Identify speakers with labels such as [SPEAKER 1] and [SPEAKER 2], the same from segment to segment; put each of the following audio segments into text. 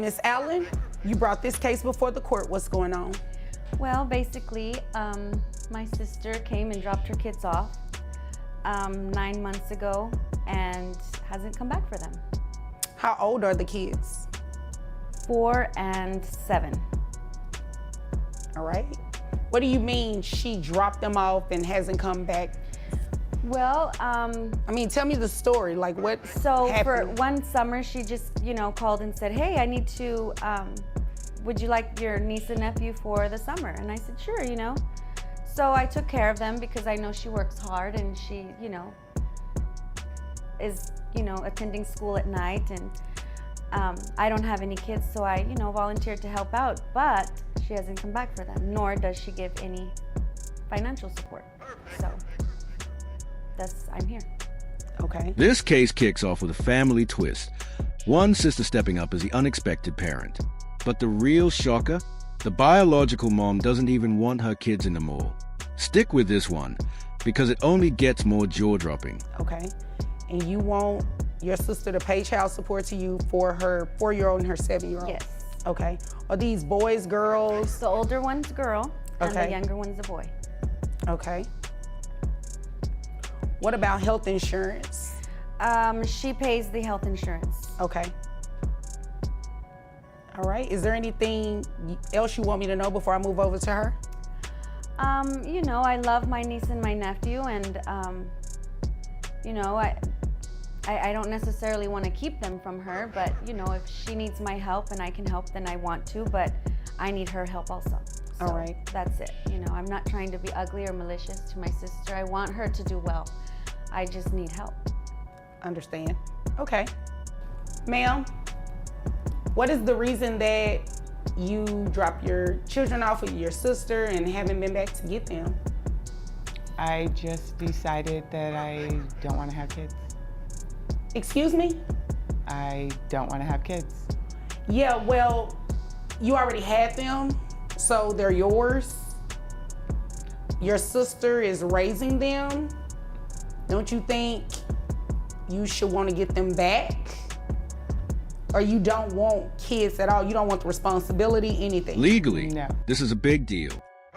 [SPEAKER 1] Miss Allen, you brought this case before the court. What's going on?
[SPEAKER 2] Well, basically, my sister came and dropped her kids off 9 months ago and hasn't come back for them.
[SPEAKER 1] How old are the kids?
[SPEAKER 2] 4 and 7.
[SPEAKER 1] All right. What do you mean she dropped them off and hasn't come back?
[SPEAKER 2] Well,
[SPEAKER 1] I mean, tell me the story. Like, what
[SPEAKER 2] so
[SPEAKER 1] happened?
[SPEAKER 2] for one summer, she just, called and said, hey, I need to, would you like your niece and nephew for the summer? And I said, sure, So I took care of them because I know she works hard and she, is, attending school at night, and I don't have any kids, so I, volunteered to help out, but she hasn't come back for them, nor does she give any financial support. So I'm here.
[SPEAKER 1] Okay.
[SPEAKER 3] This case kicks off with a family twist. One sister stepping up as the unexpected parent. But the real shocker? The biological mom doesn't even want her kids anymore. Stick with this one, because it only gets more jaw-dropping.
[SPEAKER 1] Okay. And you want your sister to pay child support to you for her 4-year-old and her 7-year-old?
[SPEAKER 2] Yes.
[SPEAKER 1] Okay. Are these boys, girls?
[SPEAKER 2] The older one's a girl, and
[SPEAKER 1] Okay.
[SPEAKER 2] the younger one's a boy.
[SPEAKER 1] Okay. What about health insurance?
[SPEAKER 2] She pays the health insurance.
[SPEAKER 1] Okay. All right. Is there anything else you want me to know before I move over to her?
[SPEAKER 2] I love my niece and my nephew, and I don't necessarily want to keep them from her, but if she needs my help and I can help, then I want to, but I need her help also. So
[SPEAKER 1] All right.
[SPEAKER 2] That's it. I'm not trying to be ugly or malicious to my sister. I want her to do well. I just need help.
[SPEAKER 1] Understand. Okay. Ma'am, what is the reason that you dropped your children off with your sister and haven't been back to get them?
[SPEAKER 4] I just decided that I don't want to have kids.
[SPEAKER 1] Excuse me?
[SPEAKER 4] I don't want to have kids.
[SPEAKER 1] Yeah, well, you already had them, so they're yours. Your sister is raising them. Don't you think you should want to get them back? Or you don't want kids at all? You don't want the responsibility, anything?
[SPEAKER 3] Legally,
[SPEAKER 4] No.
[SPEAKER 3] this is a big deal.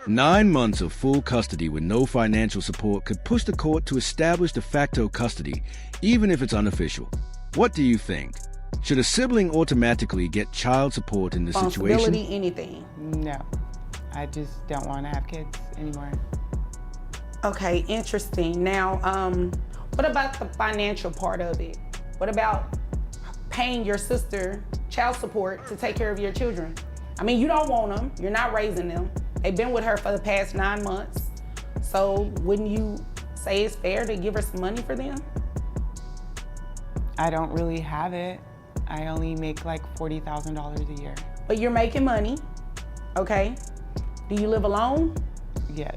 [SPEAKER 3] 9 months of full custody with no financial support could push the court to establish de facto custody, even if it's unofficial. What do you think? Should a sibling automatically get child support in this situation?
[SPEAKER 1] Responsibility, anything?
[SPEAKER 4] No, I just don't want to have kids anymore.
[SPEAKER 1] Okay, interesting. Now, what about the financial part of it? What about paying your sister child support to take care of your children? I mean, you don't want them. You're not raising them. They've been with her for the past 9 months. So wouldn't you say it's fair to give her some money for them?
[SPEAKER 4] I don't really have it. I only make like $40,000 a year.
[SPEAKER 1] But you're making money, okay? Do you live alone?
[SPEAKER 4] Yes.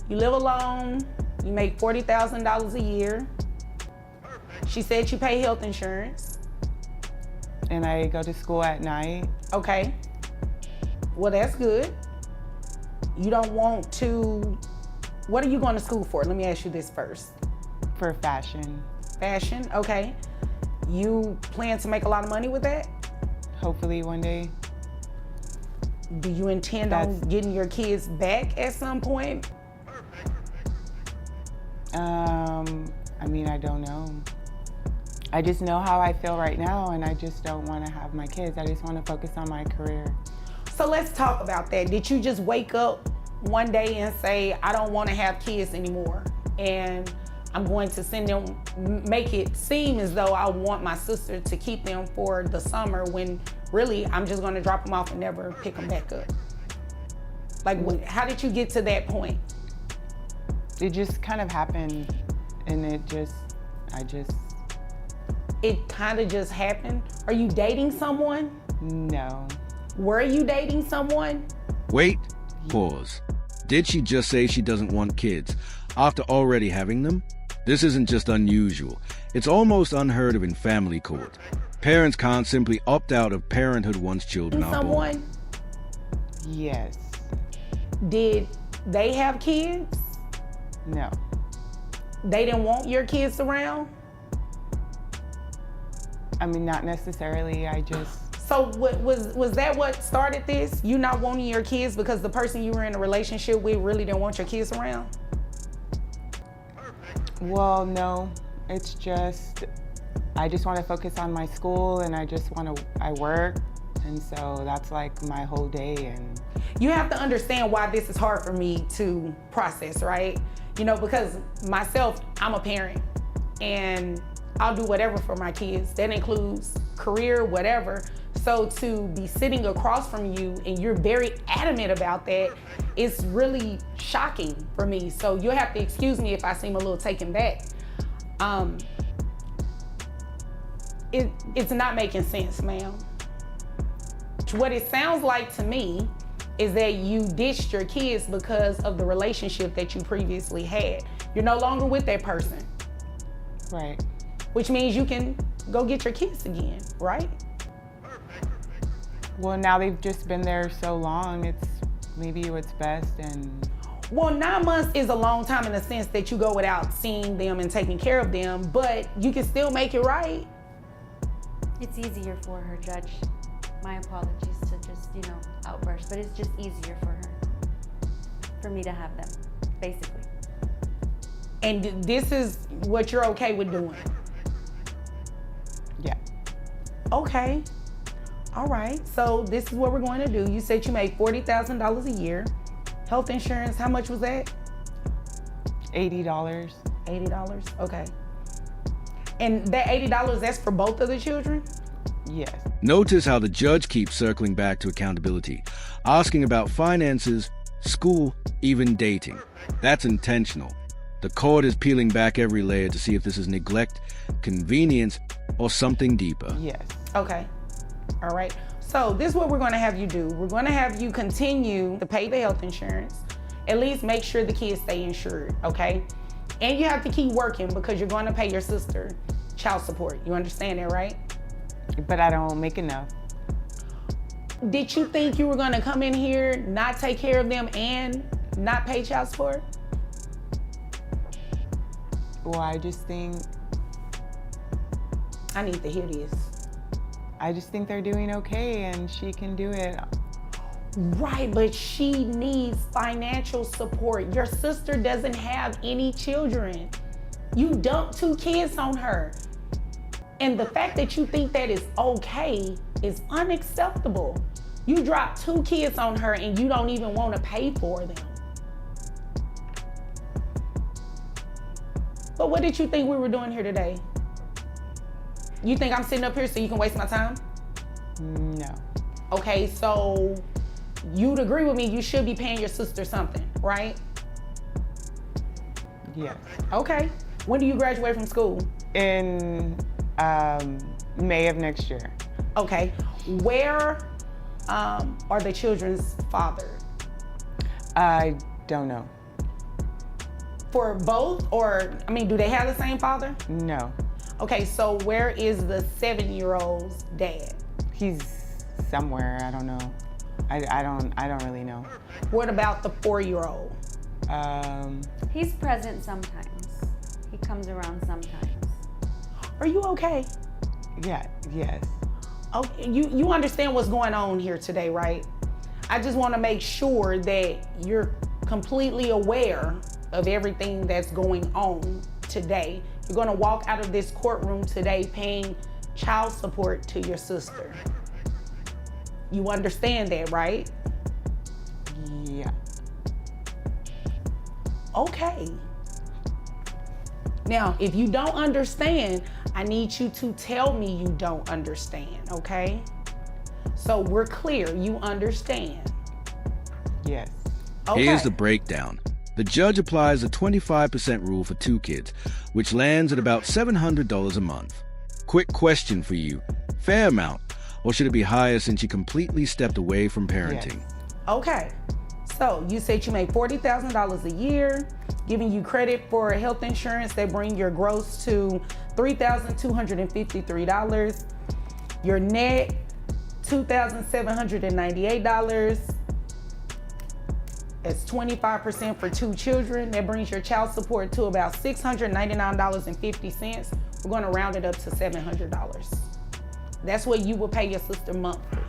[SPEAKER 1] You live alone, you make $40,000 a year. She said you pay health insurance.
[SPEAKER 4] And I go to school at night.
[SPEAKER 1] Okay. Well, that's good. You don't want to, what are you going to school for? Let me ask you this first.
[SPEAKER 4] For fashion.
[SPEAKER 1] Fashion, okay. You plan to make a lot of money with that?
[SPEAKER 4] Hopefully one day.
[SPEAKER 1] Do you intend on getting your kids back at some point?
[SPEAKER 4] I mean, I don't know. I just know how I feel right now, and I just don't want to have my kids. I just want to focus on my career.
[SPEAKER 1] So let's talk about that. Did you just wake up one day and say, I don't want to have kids anymore, and I'm going to send them, make it seem as though I want my sister to keep them for the summer, when really I'm just going to drop them off and never pick them back up? Like, how did you get to that point?
[SPEAKER 4] It just kind of happened, and it
[SPEAKER 1] kind of just happened? Are you dating someone?
[SPEAKER 4] no.
[SPEAKER 1] Were you dating someone?
[SPEAKER 3] Wait, pause. Did she just say she doesn't want kids after already having them? This isn't just unusual. It's almost unheard of in family court. Parents can't simply opt out of parenthood once children are born.
[SPEAKER 1] Someone?
[SPEAKER 4] Yes.
[SPEAKER 1] Did they have kids?
[SPEAKER 4] No.
[SPEAKER 1] They didn't want your kids around?
[SPEAKER 4] I mean, not necessarily. I just
[SPEAKER 1] So was that what started this? You not wanting your kids because the person you were in a relationship with really didn't want your kids around?
[SPEAKER 4] Well, no, it's just, I just want to focus on my school, and I work, and so that's like my whole day. And
[SPEAKER 1] you have to understand why this is hard for me to process, right? You know, because myself, I'm a parent, and I'll do whatever for my kids. That includes career, whatever. So to be sitting across from you and you're very adamant about that, it's really shocking for me. So you'll have to excuse me if I seem a little taken back. It's not making sense, ma'am. What it sounds like to me is that you ditched your kids because of the relationship that you previously had. You're no longer with that person.
[SPEAKER 4] right.
[SPEAKER 1] Which means you can go get your kids again, right?
[SPEAKER 4] Well, now they've just been there so long, it's maybe what's best. And
[SPEAKER 1] Well, 9 months is a long time in the sense that you go without seeing them and taking care of them, but you can still make it right.
[SPEAKER 2] It's easier for her, Judge. My apologies to just, outburst, but it's just easier for her, for me to have them, basically.
[SPEAKER 1] And this is what you're okay with doing.
[SPEAKER 4] yeah,
[SPEAKER 1] Okay. All right. So this is what we're going to do. You said you made $40,000 a year. Health insurance, how much was that?
[SPEAKER 4] $80.
[SPEAKER 1] $80. Okay. And that $80, that's for both of the children?
[SPEAKER 4] Yes.
[SPEAKER 3] Notice how the judge keeps circling back to accountability, asking about finances, school, even dating. That's intentional. The court is peeling back every layer to see if this is neglect, convenience, or something deeper.
[SPEAKER 4] Yes.
[SPEAKER 1] Okay. All right. So this is what we're going to have you do. We're going to have you continue to pay the health insurance. At least make sure the kids stay insured, okay? And you have to keep working because you're going to pay your sister child support. You understand that, right?
[SPEAKER 4] But I don't make enough.
[SPEAKER 1] Did you think you were going to come in here, not take care of them, and not pay child support?
[SPEAKER 4] Well, I just think
[SPEAKER 1] I need to hear this.
[SPEAKER 4] they're doing okay, and she can do it.
[SPEAKER 1] Right, but she needs financial support. Your sister doesn't have any children. You dumped 2 kids on her. And the fact that you think that is okay is unacceptable. You dropped 2 kids on her and you don't even want to pay for them. But what did you think we were doing here today? You think I'm sitting up here so you can waste my time?
[SPEAKER 4] No.
[SPEAKER 1] Okay, so you'd agree with me, you should be paying your sister something, right?
[SPEAKER 4] Yes.
[SPEAKER 1] Okay. When do you graduate from school?
[SPEAKER 4] In May of next year.
[SPEAKER 1] Okay. Where are the children's father?
[SPEAKER 4] I don't know.
[SPEAKER 1] For both, or, do they have the same father?
[SPEAKER 4] No.
[SPEAKER 1] Okay, so where is the 7-year-old's dad?
[SPEAKER 4] He's somewhere. I don't know. I don't really know.
[SPEAKER 1] What about the 4-year-old?
[SPEAKER 2] He's present sometimes. He comes around sometimes.
[SPEAKER 1] Are you okay?
[SPEAKER 4] Yeah. Yes.
[SPEAKER 1] Okay, you understand what's going on here today, right? I just want to make sure that you're completely aware of everything that's going on today. You're going to walk out of this courtroom today paying child support to your sister. You understand that, right?
[SPEAKER 4] Yeah.
[SPEAKER 1] Okay. Now, if you don't understand, I need you to tell me you don't understand, okay? So we're clear, you understand.
[SPEAKER 4] Yes.
[SPEAKER 1] Okay.
[SPEAKER 3] Here's the breakdown. The judge applies a 25% rule for 2 kids, which lands at about $700 a month. Quick question for you. Fair amount, or should it be higher since you completely stepped away from parenting?
[SPEAKER 4] Yes.
[SPEAKER 1] Okay. So you said you make $40,000 a year, giving you credit for health insurance that bring your gross to $3,253. Your net, $2,798. It's 25% for 2 children. That brings your child support to about $699.50. We're going to round it up to $700. That's what you would pay your sister monthly.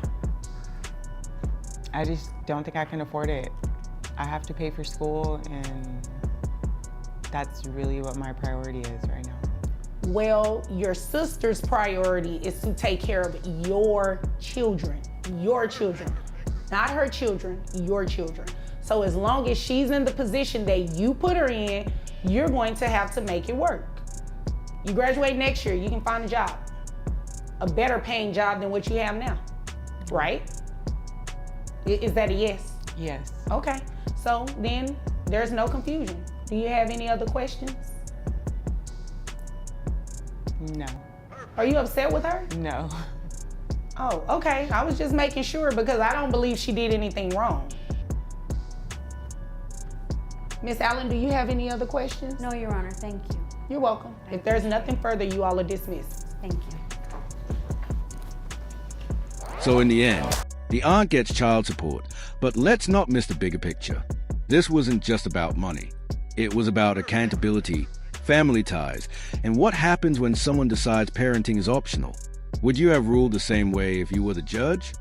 [SPEAKER 4] I just don't think I can afford it. I have to pay for school, and that's really what my priority is right now.
[SPEAKER 1] Well, your sister's priority is to take care of your children, not her children, your children. So as long as she's in the position that you put her in, you're going to have to make it work. You graduate next year, you can find a job, a better paying job than what you have now, right? Is that a yes?
[SPEAKER 4] Yes.
[SPEAKER 1] Okay, so then there's no confusion. Do you have any other questions?
[SPEAKER 4] No.
[SPEAKER 1] Are you upset with her?
[SPEAKER 4] No.
[SPEAKER 1] Oh, okay. I was just making sure because I don't believe she did anything wrong. Miss Allen, do you have any other questions?
[SPEAKER 2] No, Your Honor, thank you.
[SPEAKER 1] You're welcome. If there's nothing further, you all are dismissed.
[SPEAKER 2] Thank you.
[SPEAKER 3] So in the end, the aunt gets child support, but let's not miss the bigger picture. This wasn't just about money. It was about accountability, family ties, and what happens when someone decides parenting is optional. Would you have ruled the same way if you were the judge?